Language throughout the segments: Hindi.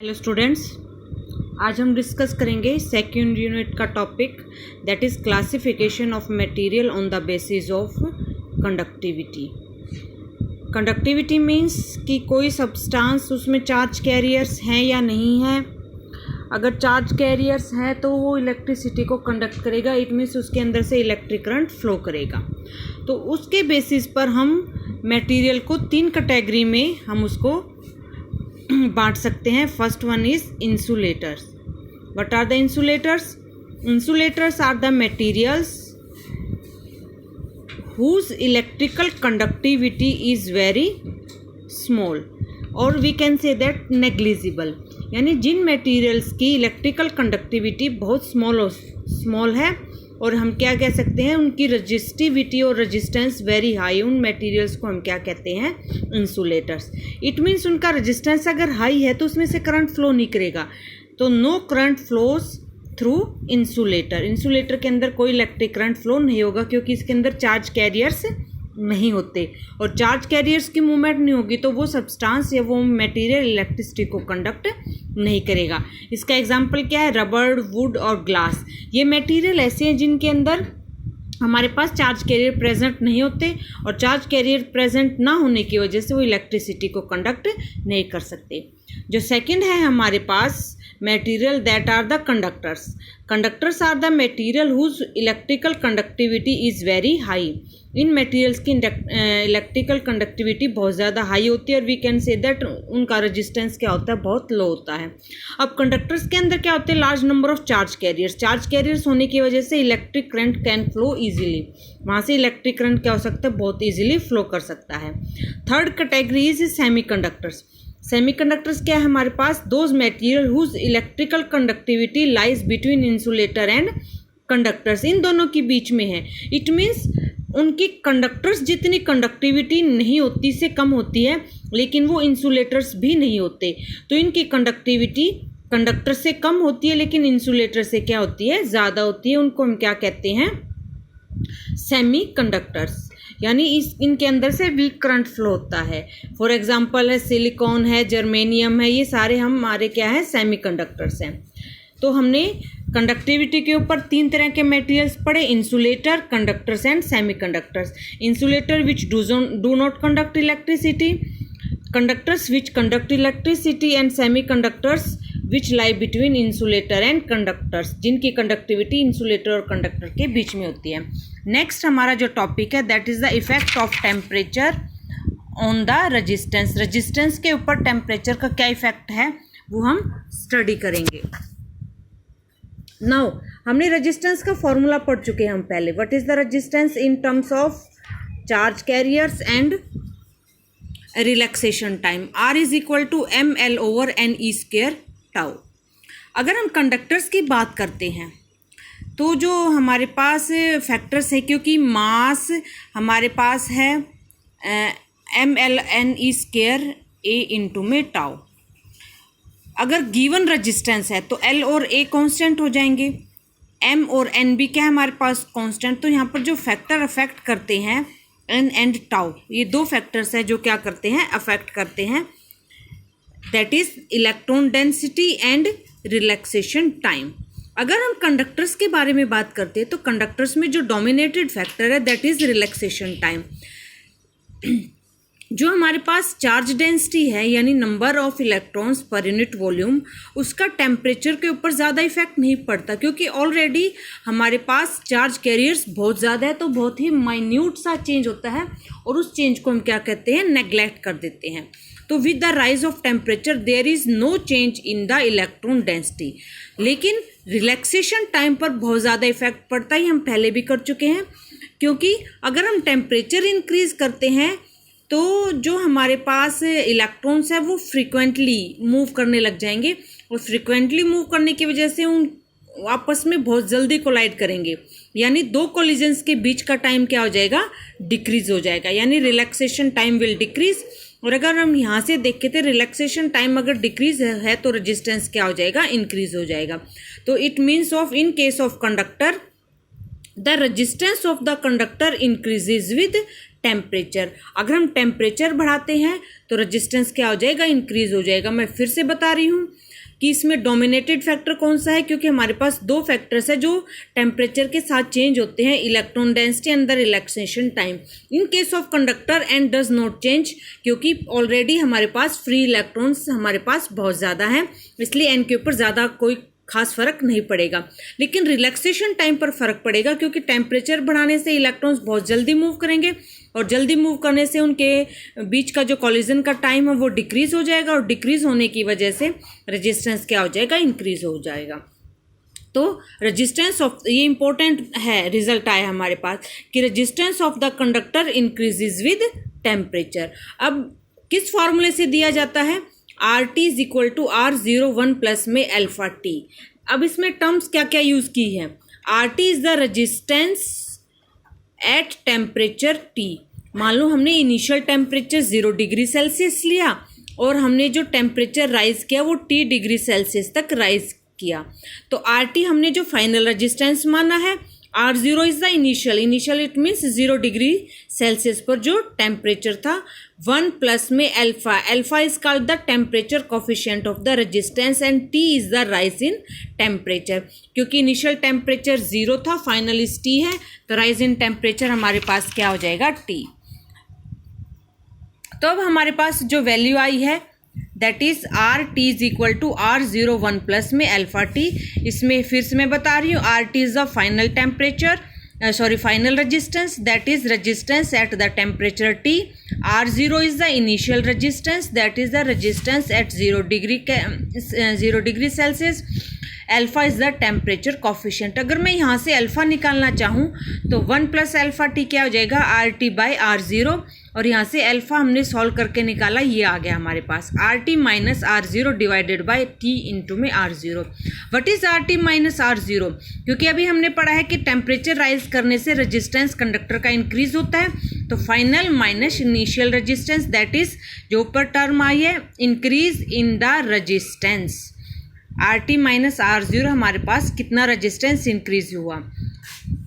हेलो स्टूडेंट्स, आज हम डिस्कस करेंगे सेकेंड यूनिट का topic that is classification of material on the basis of conductivity. Conductivity means कि कोई सब्सटेंस उसमें चार्ज कैरियर्स हैं या नहीं है। अगर चार्ज कैरियर्स हैं तो वो इलेक्ट्रिसिटी को कंडक्ट करेगा, इट मीन्स उसके अंदर से इलेक्ट्रिक करंट फ्लो करेगा। तो उसके बेसिस पर हम मटेरियल को तीन कैटेगरी में हम उसको बांट सकते हैं। First one is insulators. What are the insulators? Insulators are the materials whose electrical conductivity is very small और we can say that negligible, यानी जिन मटेरियल्स की इलेक्ट्रिकल कंडक्टिविटी बहुत स्मॉल है और हम क्या कह सकते हैं, उनकी रजिस्टिविटी और रेजिस्टेंस वेरी हाई, उन मटेरियल्स को हम क्या कहते हैं, इंसुलेटर्स। इट मीन्स उनका रेजिस्टेंस अगर हाई है तो उसमें से करंट फ्लो नहीं करेगा, तो no current flows through insulator. Insulator के अंदर कोई इलेक्ट्रिक करंट फ्लो नहीं होगा क्योंकि इसके अंदर चार्ज कैरियर्स नहीं होते, और चार्ज कैरियर्स की मूवमेंट नहीं होगी तो वो सब्सटेंस या वो मटेरियल इलेक्ट्रिसिटी को कंडक्ट नहीं करेगा। इसका एग्जांपल क्या है? रबड़, वुड और ग्लास। ये मटेरियल ऐसे हैं जिनके अंदर हमारे पास चार्ज कैरियर प्रेजेंट नहीं होते, और चार्ज कैरियर प्रेजेंट ना होने की वजह से वो इलेक्ट्रिसिटी को कंडक्ट नहीं कर सकते। जो सेकंड है हमारे पास material that are the conductors. Conductors are the material whose electrical conductivity is very high. इन मटेरियल्स की इलेक्ट्रिकल कंडक्टिविटी बहुत ज़्यादा हाई होती है और वी कैन से दैट उनका रेजिस्टेंस क्या होता है, बहुत लो होता है। अब कंडक्टर्स के अंदर क्या होते हैं, large number of charge carriers. Charge carriers होने की वजह से electric current can flow easily, वहाँ से इलेक्ट्रिक करंट क्या हो सकता है, बहुत ईजिली फ्लो कर सकता है। Third category is semiconductors. Semiconductors क्या है हमारे पास? Those material whose electrical conductivity lies between insulator and conductors. इन दोनों के बीच में है। इट मीन्स उनकी कंडक्टर्स जितनी कंडक्टिविटी नहीं होती से कम होती है, लेकिन वो इंसुलेटर्स भी नहीं होते, तो इनकी कंडक्टिविटी कंडक्टर से कम होती है लेकिन इंसुलेटर से क्या होती है, ज़्यादा होती है। उनको हम क्या कहते हैं, सेमी कंडक्टर्स। यानी इनके अंदर से वीक करंट फ्लो होता है। फॉर एग्जांपल है सिलिकॉन है, जर्मेनियम है, ये सारे हमारे क्या है, सेमी कंडक्टर्स हैं। तो हमने कंडक्टिविटी के ऊपर तीन तरह के मटेरियल्स पढ़े, insulator, conductors and semi conductors. Insulator which do not conduct electricity, conductors which conduct electricity and semi conductors which lie between insulator and conductors, जिनकी कंडक्टिविटी इंसुलेटर और कंडक्टर के बीच में होती है। नेक्स्ट हमारा जो टॉपिक है that is the effect of temperature on the resistance. Resistance के ऊपर टेम्परेचर का क्या इफेक्ट है वो हम स्टडी करेंगे। नाउ हमने रेजिस्टेंस का फॉर्मूला पढ़ चुके हैं हम पहले। What is the resistance in terms of charge carriers and relaxation time. R is equal to ML/NE² tau. अगर हम कंडक्टर्स की बात करते हैं तो जो हमारे पास फैक्टर्स है, क्योंकि मास हमारे पास है ML/NE² A इंटू में टाउ। अगर गिवन रेजिस्टेंस है तो L और A कांस्टेंट हो जाएंगे, M और N भी क्या है हमारे पास कांस्टेंट। तो यहाँ पर जो फैक्टर अफेक्ट करते हैं N एंड टाउ, ये दो फैक्टर्स है जो क्या करते हैं, अफेक्ट करते हैं, that is electron density and relaxation time. अगर हम कंडक्टर्स के बारे में बात करते हैं तो कंडक्टर्स में जो डोमिनेटेड फैक्टर है दैट इज रिलैक्सेशन टाइम। जो हमारे पास चार्ज डेंसिटी है यानी number of electrons per unit volume, उसका टेम्परेचर के ऊपर ज़्यादा इफेक्ट नहीं पड़ता क्योंकि ऑलरेडी हमारे पास चार्ज कैरियर्स बहुत ज़्यादा है, तो बहुत ही माइन्यूट सा चेंज होता है और उस चेंज को हम क्या कहते हैं, नेग्लेक्ट कर देते हैं। तो with the rise of temperature there is no change in the electron density. लेकिन रिलैक्सेशन टाइम पर बहुत ज़्यादा इफेक्ट पड़ता है, हम पहले भी कर चुके हैं, क्योंकि अगर हम टेम्परेचर इंक्रीज करते हैं तो जो हमारे पास इलेक्ट्रॉन्स है वो फ्रीक्वेंटली मूव करने लग जाएंगे, और फ्रीक्वेंटली मूव करने की वजह से उन आपस में बहुत जल्दी कोलाइड करेंगे, यानी दो कोलिजन्स के बीच का टाइम क्या हो जाएगा, डिक्रीज हो जाएगा, यानी रिलैक्सेशन टाइम विल डिक्रीज। और अगर हम यहाँ से देखें तो रिलैक्सेशन टाइम अगर डिक्रीज है तो रेजिस्टेंस क्या हो जाएगा, इंक्रीज हो जाएगा। तो it means of in case of conductor the resistance of the conductor increases with temperature. अगर हम टेम्परेचर बढ़ाते हैं तो रेजिस्टेंस क्या हो जाएगा, इंक्रीज हो जाएगा। मैं फिर से बता रही हूँ, कि इसमें डोमिनेटेड फैक्टर कौन सा है, क्योंकि हमारे पास दो फैक्टर्स है जो टेम्परेचर के साथ चेंज होते हैं, electron density and the relaxation time. In case of conductor and does not change, क्योंकि ऑलरेडी हमारे पास फ्री इलेक्ट्रॉन्स हमारे पास बहुत ज़्यादा हैं, इसलिए एन के ऊपर ज़्यादा कोई खास फर्क नहीं पड़ेगा। लेकिन रिलैक्सेशन टाइम पर फर्क पड़ेगा, क्योंकि टेम्परेचर बढ़ाने से इलेक्ट्रॉन्स बहुत जल्दी मूव करेंगे और जल्दी मूव करने से उनके बीच का जो कॉलिजन का टाइम है वो डिक्रीज हो जाएगा, और डिक्रीज होने की वजह से रेजिस्टेंस क्या हो जाएगा, इंक्रीज हो जाएगा। तो रेजिस्टेंस ऑफ, ये इंपॉर्टेंट है, रिजल्ट आया हमारे पास कि resistance of the conductor increases with temperature. अब किस फॉर्मूले से दिया जाता है, RT is equal to R01 plus में अल्फा टी। अब इसमें टर्म्स क्या क्या यूज़ की है, RT is the resistance at temperature T। मान लो हमने इनिशियल टेम्परेचर 0 डिग्री सेल्सियस लिया और हमने जो टेम्परेचर राइज किया वो T डिग्री सेल्सियस तक राइज किया, तो RT हमने जो फाइनल रेजिस्टेंस माना है, R0 is the initial it means 0 degree Celsius पर जो टेम्परेचर था, 1 प्लस में alpha is called the temperature coefficient of the resistance and T is the rise in temperature. क्योंकि इनिशियल टेम्परेचर 0 था, फाइनल इज T है, तो राइज इन टेम्परेचर हमारे पास क्या हो जाएगा, T। तो अब हमारे पास जो वैल्यू आई है that is RT is equal to R01 plus में अल्फा T। इसमें फिर से मैं बता रही हूँ, RT is the final temperature final resistance, that is resistance at the temperature T। R0 is the initial resistance, that is the resistance at 0 degree Celsius. Alpha is the temperature coefficient. अगर मैं यहाँ से अल्फा निकालना चाहूँ तो 1 प्लस अल्फा टी क्या हो जाएगा, RT बाई R0, और यहाँ से अल्फा हमने सॉल्व करके निकाला, ये आ गया हमारे पास RT minus R0 divided by T into में R0। What is RT minus R0, क्योंकि अभी हमने पढ़ा है कि टेम्परेचर राइज करने से रेजिस्टेंस कंडक्टर का इंक्रीज होता है, तो final minus initial resistance, that is जो ऊपर टर्म आई है increase in the resistance. RT minus R0 हमारे पास कितना रेजिस्टेंस इंक्रीज हुआ,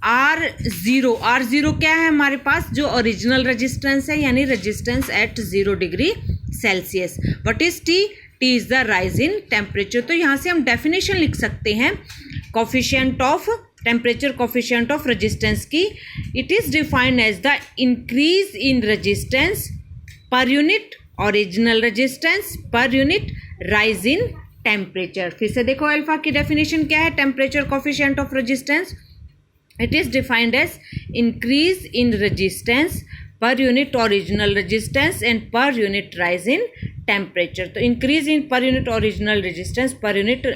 R0 क्या है हमारे पास, जो ओरिजिनल रेजिस्टेंस है, यानी resistance at 0 degree Celsius. What is T is the rise in temperature. तो यहाँ से हम डेफिनेशन लिख सकते हैं coefficient of temperature coefficient of resistance की, it is defined as the increase in resistance per unit original resistance per unit rise in temperature. फिर से देखो अल्फा की डेफिनेशन क्या है, temperature coefficient of resistance, it is defined as increase in resistance per unit original resistance and per unit rise in temperature. तो increase in per unit original resistance per unit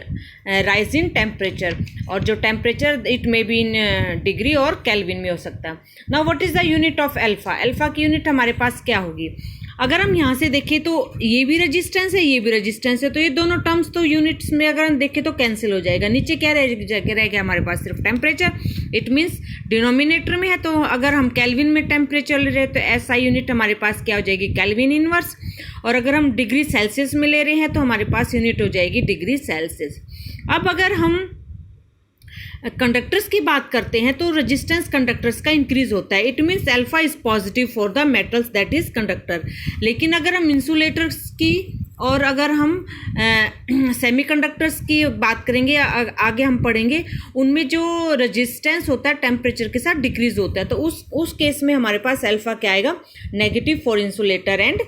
rise in temperature, और जो temperature it may be in degree और केल्विन में हो सकता है। Now what is the unit of alpha, alpha की यूनिट हमारे पास क्या होगी, अगर हम यहाँ से देखें तो ये भी रेजिस्टेंस है, ये भी रेजिस्टेंस है, तो ये दोनों टर्म्स तो यूनिट्स में अगर हम देखें तो कैंसिल हो जाएगा, नीचे क्या रहेगा हमारे पास सिर्फ टेम्परेचर, इट मीन्स डिनोमिनेटर में है, तो अगर हम केल्विन में टेम्परेचर ले रहे हैं तो SI यूनिट हमारे पास क्या हो जाएगी, केल्विन इनवर्स, और अगर हम डिग्री सेल्सियस में ले रहे हैं तो हमारे पास यूनिट हो जाएगी डिग्री सेल्सियस। अब अगर हम कंडक्टर्स की बात करते हैं तो रेजिस्टेंस कंडक्टर्स का इंक्रीज होता है, it means alpha is positive for the metals that is conductor. लेकिन अगर हम इंसुलेटर्स की और अगर हम सेमीकंडक्टर्स की बात करेंगे, आगे हम पढ़ेंगे, उनमें जो रेजिस्टेंस होता है टेम्परेचर के साथ डिक्रीज होता है, तो उस केस में हमारे पास अल्फा क्या आएगा, negative for insulator and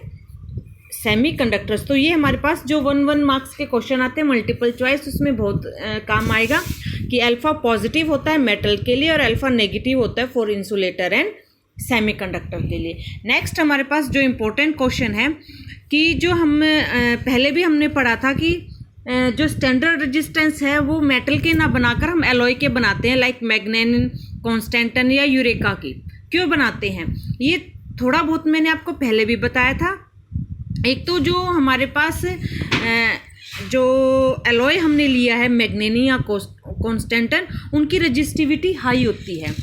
semiconductors. तो ये हमारे पास जो 1 मार्क्स के क्वेश्चन आते हैं मल्टीपल चॉइस, उसमें बहुत काम आएगा कि अल्फा पॉजिटिव होता है मेटल के लिए और अल्फा नेगेटिव होता है फॉर इंसुलेटर एंड सेमीकंडक्टर के लिए। नेक्स्ट हमारे पास जो इम्पोर्टेंट क्वेश्चन है कि जो हम पहले भी हमने पढ़ा था कि जो स्टैंडर्ड रेजिस्टेंस है वो मेटल के ना बनाकर हम एलॉय के बनाते हैं, लाइक मैग्नेनिन, कॉन्स्टेंटन या यूरेका की। क्यों बनाते हैं ये थोड़ा बहुत मैंने आपको पहले भी बताया था। एक तो जो हमारे पास जो एलॉय हमने लिया है मैग्नेनिन या कॉन्स्टेंटन, उनकी रेजिस्टिविटी हाई होती है।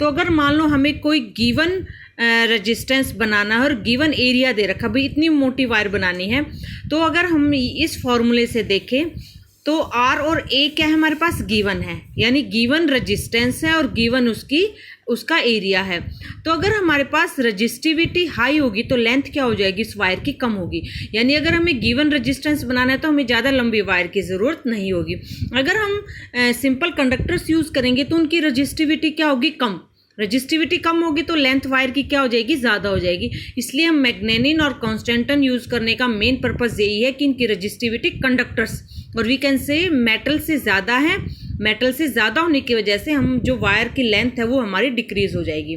तो अगर मान लो हमें कोई गिवन रेजिस्टेंस बनाना है और गिवन एरिया दे रखा, भाई इतनी मोटी वायर बनानी है, तो अगर हम इस फॉर्मूले से देखें तो R और A क्या है हमारे पास, गिवन है, यानी गिवन रेजिस्टेंस है और गिवन उसका एरिया है। तो अगर हमारे पास रजिस्टिविटी हाई होगी तो लेंथ क्या हो जाएगी इस वायर की, कम होगी। यानी अगर हमें गिवन रेजिस्टेंस बनाना है तो हमें ज़्यादा लंबी वायर की ज़रूरत नहीं होगी। अगर हम सिंपल कंडक्टर्स यूज़ करेंगे तो उनकी रजिस्टिविटी क्या होगी, कम। रजिस्टिविटी कम होगी तो लेंथ वायर की क्या हो जाएगी, ज़्यादा हो जाएगी। इसलिए हम मैग्नेनिन और कॉन्स्टेंटन यूज़ करने का मेन पर्पज़ यही है कि इनकी रजिस्टिविटी कंडक्टर्स और वी कैन से मेटल से ज़्यादा है। मेटल से ज़्यादा होने की वजह से हम जो वायर की लेंथ है वो हमारी डिक्रीज हो जाएगी।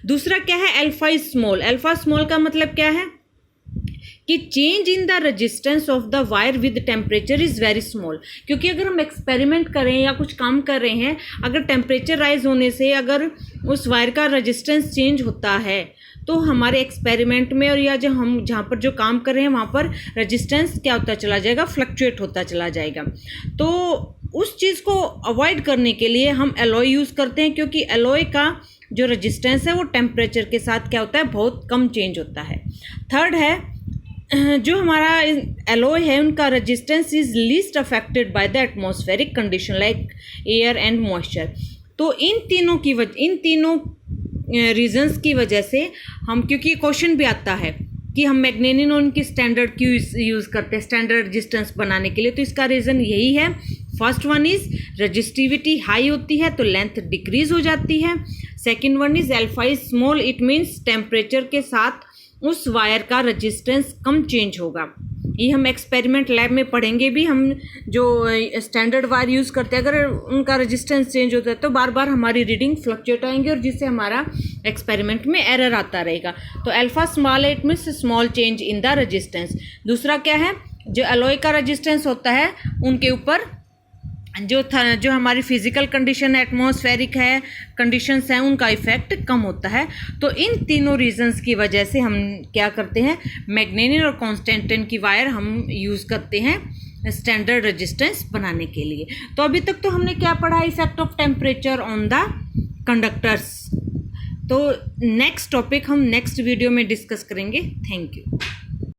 दूसरा क्या है, alpha is small. Alpha small का मतलब क्या है कि change in the resistance of the wire with temperature is very small. क्योंकि अगर हम एक्सपेरिमेंट करें या कुछ काम कर रहे हैं, अगर टेम्परेचर राइज होने से अगर उस वायर का रेजिस्टेंस चेंज होता है तो हमारे एक्सपेरिमेंट में और या जो हम जहाँ पर जो काम कर रहे हैं वहाँ पर रेजिस्टेंस क्या होता चला जाएगा, फ्लक्चुएट होता चला जाएगा। तो उस चीज़ को अवॉइड करने के लिए हम एलॉय यूज़ करते हैं, क्योंकि एलॉय का जो रेजिस्टेंस है वो टेम्परेचर के साथ क्या होता है, बहुत कम चेंज होता है। थर्ड है, जो हमारा एलॉय है उनका resistance is least affected by the atmospheric condition like air and moisture. तो इन तीनों रीजंस की वजह से हम, क्योंकि क्वेश्चन भी आता है कि हम मैग्नेनिन और उनकी स्टैंडर्ड क्यों यूज़ करते हैं स्टैंडर्ड रेजिस्टेंस बनाने के लिए, तो इसका रीज़न यही है। First one is resistivity high होती है तो लेंथ डिक्रीज हो जाती है। Second one is alpha is small, it means temperature के साथ उस वायर का रजिस्टेंस कम चेंज होगा। ये हम एक्सपेरिमेंट लैब में पढ़ेंगे भी। हम जो स्टैंडर्ड वायर यूज़ करते हैं अगर उनका रेजिस्टेंस चेंज होता है तो बार बार हमारी रीडिंग फ्लक्चुएट आएंगे और जिससे हमारा एक्सपेरिमेंट में एरर आता रहेगा। तो अल्फा स्मॉल है, it means small change in the resistance. दूसरा क्या है, जो एलॉय का रेजिस्टेंस होता है उनके ऊपर जो हमारी फिजिकल कंडीशन है, एटमॉस्फेरिक है कंडीशंस हैं, उनका इफेक्ट कम होता है। तो इन तीनों रीजंस की वजह से हम क्या करते हैं, मैग्नेनिन और कॉन्स्टेंटिन की वायर हम यूज़ करते हैं स्टैंडर्ड रेजिस्टेंस बनाने के लिए। तो अभी तक तो हमने क्या पढ़ा, effect of temperature on the conductors. तो नेक्स्ट टॉपिक हम नेक्स्ट वीडियो में डिस्कस करेंगे। Thank you.